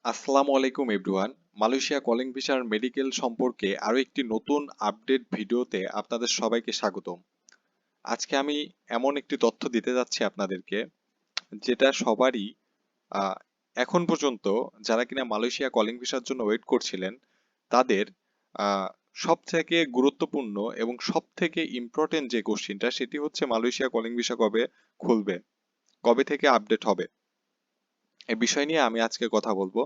আসসালামু আলাইকুম everyone. Malaysia calling ভিসার মেডিকেল সম্পর্কে আরো একটি নতুন আপডেট ভিডিওতে আপনাদের সবাইকে স্বাগতম। আজকে আমি এমন একটি তথ্য দিতে যাচ্ছি আপনাদেরকে, যেটা সবারই আহ, এখন পর্যন্ত যারা কিনা মালয়েশিয়া কলিং ভিসার জন্য ওয়েট করছিলেন তাদের সব থেকে গুরুত্বপূর্ণ এবং সব থেকে ইম্পর্টেন্ট যে কোশ্চিনটা, সেটি হচ্ছে মালয়েশিয়া কলিং ভিসা কবে খুলবে, কবে থেকে আপডেট হবে। এই বিষয় নিয়ে আমি আজকে কথা বলবো।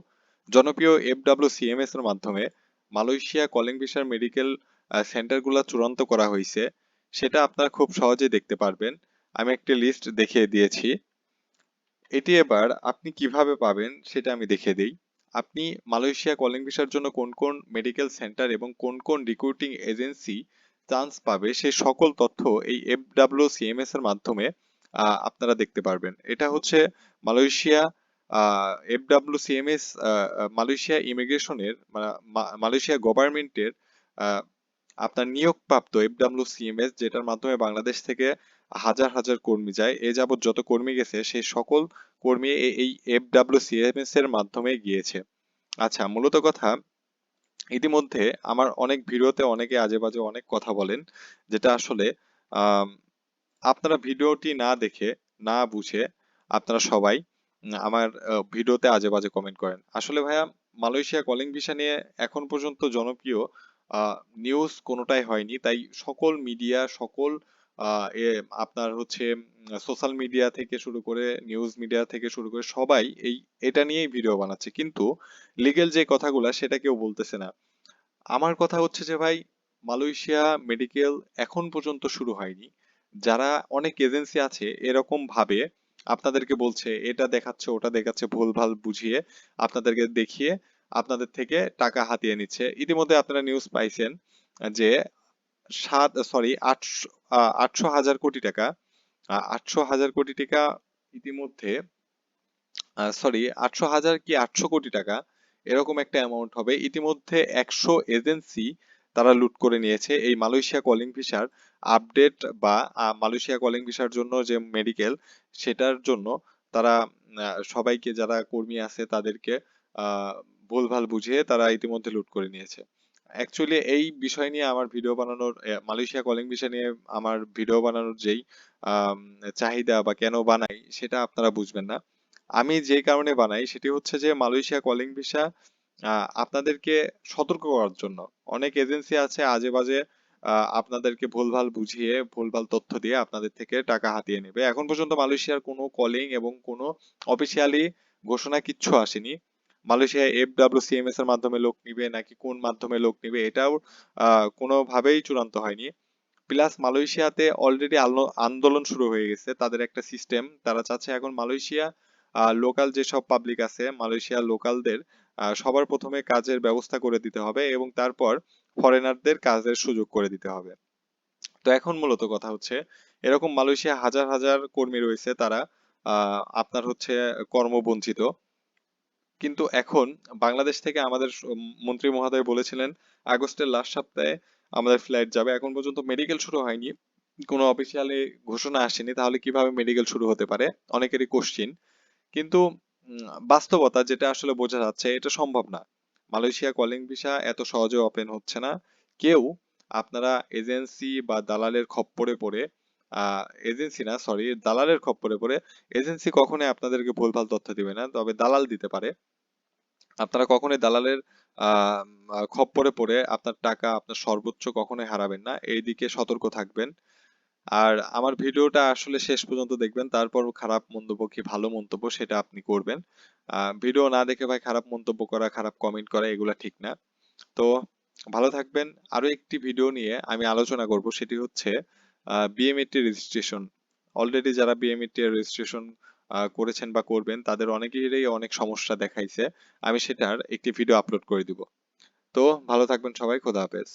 জনপ্রিয় FWCMS এর মাধ্যমে মালয়েশিয়া কলিং ভিসার মেডিকেল সেন্টারগুলো চূড়ান্ত করা হয়েছে, সেটা আপনারা খুব সহজেই দেখতে পারবেন। আমি একটি লিস্ট দেখিয়ে দিয়েছি। এটি এবার আপনি কিভাবে পাবেন সেটা আমি দেখিয়ে দিই। আপনি মালয়েশিয়া কলিং ভিসার জন্য কোন কোন মেডিকেল সেন্টার এবং কোন কোন রিক্রুটিং এজেন্সি চান্স পাবে সেই সকল তথ্য এই FWCMS এর মাধ্যমে আপনারা দেখতে পারবেন। এটা হচ্ছে মালয়েশিয়া FWCMS, মালয়েশিয়া ইমিগ্রেশনের মালয়েশিয়া গভর্নমেন্টের আপনার নিয়োগপ্রাপ্ত FWCMS, যেটার মাধ্যমে বাংলাদেশ থেকে হাজার হাজার কর্মী যায়। এ যাবৎ যত কর্মী গেছে সেই সকল কর্মী এই FWCMS এর মাধ্যমে গিয়েছে। আচ্ছা, মূলত কথা, ইতিমধ্যে আমার অনেক ভিডিওতে অনেকে আজে বাজে অনেক কথা বলেন, যেটা আসলে আম, আপনারা ভিডিওটি না দেখে না বুঝে আপনারা সবাই আমার ভিডিওতে আজে বাজে কমেন্ট করেন। আসলে ভাইয়া, মালয়েশিয়া কলিং ভিসা নিয়ে এখন পর্যন্ত জনপ্রিয় নিউজ কোনোটাই হয়নি, তাই সকল মিডিয়া, সকল আপনার হচ্ছে সোশ্যাল মিডিয়া থেকে শুরু করে নিউজ মিডিয়া থেকে শুরু করে সবাই এটা নিয়েই ভিডিও বানাচ্ছে, কিন্তু লিগেল যে কথাগুলা সেটা কেউ বলতেছে না। আমার কথা হচ্ছে যে ভাই, মালয়েশিয়া মেডিকেল এখন পর্যন্ত শুরু হয়নি। যারা অনেক এজেন্সি আছে এরকম ভাবে আপনাদেরকে বলছে, এটা দেখাচ্ছে ওটা দেখাচ্ছে, ভুলভাল বুঝিয়ে আপনাদেরকে দেখিয়ে আপনাদের থেকে টাকা হাতিয়ে নিচ্ছে। ইতিমধ্যে আপনারা নিউজ পাইছেন যে 800,000 কোটি টাকা, 800,000 কোটি টাকা ইতিমধ্যে, সরি, 800,000 কি 800 কোটি টাকা, এরকম একটা অ্যামাউন্ট হবে। ইতিমধ্যে 100 এজেন্সি তারা লুট করে নিয়েছে এই মালয়েশিয়া কলিং ভিসার আপডেট বা মালয়েশিয়া কলিং ভিসার জন্য যে মেডিকেল, সেটার জন্য তারা সবাইকে, যারা কর্মী আছে তাদেরকে আহ, ভুলভাল বুঝিয়ে তারা ইতিমধ্যে লুট করে নিয়েছে। অ্যাকচুয়ালি এই বিষয় নিয়ে আমার ভিডিও বানানোর, মালয়েশিয়া কলিং ভিসা নিয়ে আমার ভিডিও বানানোর যেই আম, চাহিদা বা কেন বানাই সেটা আপনারা বুঝবেন না। আমি যে কারণে বানাই সেটি হচ্ছে যে মালয়েশিয়া কলিং ভিসা আপনাদেরকে সতর্ক করার জন্য। অনেক এজেন্সি আছে আজে বাজে আপনাদেরকে ভুলভাল বুঝিয়ে ভুলভাল তথ্য দিয়ে আপনাদের থেকে টাকা হাতিয়ে নেবে। এখন পর্যন্ত মালয়েশিয়ার কোনো কলিং এবং কোনো অফিসিয়ালি ঘোষণা কিচ্ছু আসেনি। মালয়েশিয়া FWCMS এর মাধ্যমে লোক নিবে নাকি কোন মাধ্যমে লোক নিবে, এটাও কোনোভাবেই চূড়ান্ত হয়নি। প্লাস মালয়েশিয়াতে অলরেডি আন্দোলন শুরু হয়ে গেছে, তাদের একটা সিস্টেম। তারা চাচ্ছে এখন মালয়েশিয়া লোকাল যেসব পাবলিক আছে, মালয়েশিয়া লোকালদের সবার প্রথমে কাজের ব্যবস্থা করে দিতে হবে এবং তারপর ফরেনারদের কাজের সুযোগ করে দিতে হবে। তো এখন মূলত কথা হচ্ছে, এরকম মালয়েশিয়া হাজার হাজার কর্মী রয়েছে, তারা আপনার হচ্ছে কর্মবঞ্চিত। কিন্তু এখন বাংলাদেশ থেকে আমাদের মন্ত্রী মহোদয় বলেছিলেন আগস্টের লাস্ট সপ্তাহে আমাদের ফ্লাইট যাবে। এখন পর্যন্ত মেডিকেল শুরু হয়নি, কোনো অফিসিয়ালি ঘোষণা আসেনি, তাহলে কিভাবে মেডিকেল শুরু হতে পারে? অনেকেরই কোশ্চিন। কিন্তু বাস্তবতা যেটা আসলে বোঝা যাচ্ছে, এটা সম্ভব না। মালয়েশিয়া কলিং ভিসা এত সহজে ওপেন হচ্ছে না। কেউ, আপনারা এজেন্সি বা দালালের খপ্পরে পড়ে, এজেন্সি না, সরি, দালালের খপ্পরে পড়ে, এজেন্সি কখনোই আপনাদেরকে ভুলভাল তথ্য দিবে না, তবে দালাল দিতে পারে। আপনারা কখনোই দালালের আহ খপ্পরে পড়ে আপনার টাকা, আপনার সর্বোচ্চ কখনোই হারাবেন না, এই দিকে সতর্ক থাকবেন। আর আমার ভিডিওটা আসলে শেষ পর্যন্ত দেখবেন, তারপর খারাপ মন্তব্য কি ভালো মন্তব্য সেটা আপনি করবেন। ভিডিও না দেখে ভাই খারাপ মন্তব্য করা, খারাপ কমেন্ট করা, এগুলা ঠিক না। তো ভালো থাকবেন। আরো একটি ভিডিও নিয়ে আমি আলোচনা করব, সেটি হচ্ছে বিএমইটি রেজিস্ট্রেশন। অলরেডি যারা বিএমইটি রেজিস্ট্রেশন করেছেন বা করবেন তাদের অনেকেরই অনেক সমস্যা দেখাইছে। আমি সেটার একটি ভিডিও আপলোড করে দিব। তো ভালো থাকবেন সবাই, খোদা হাফেজ।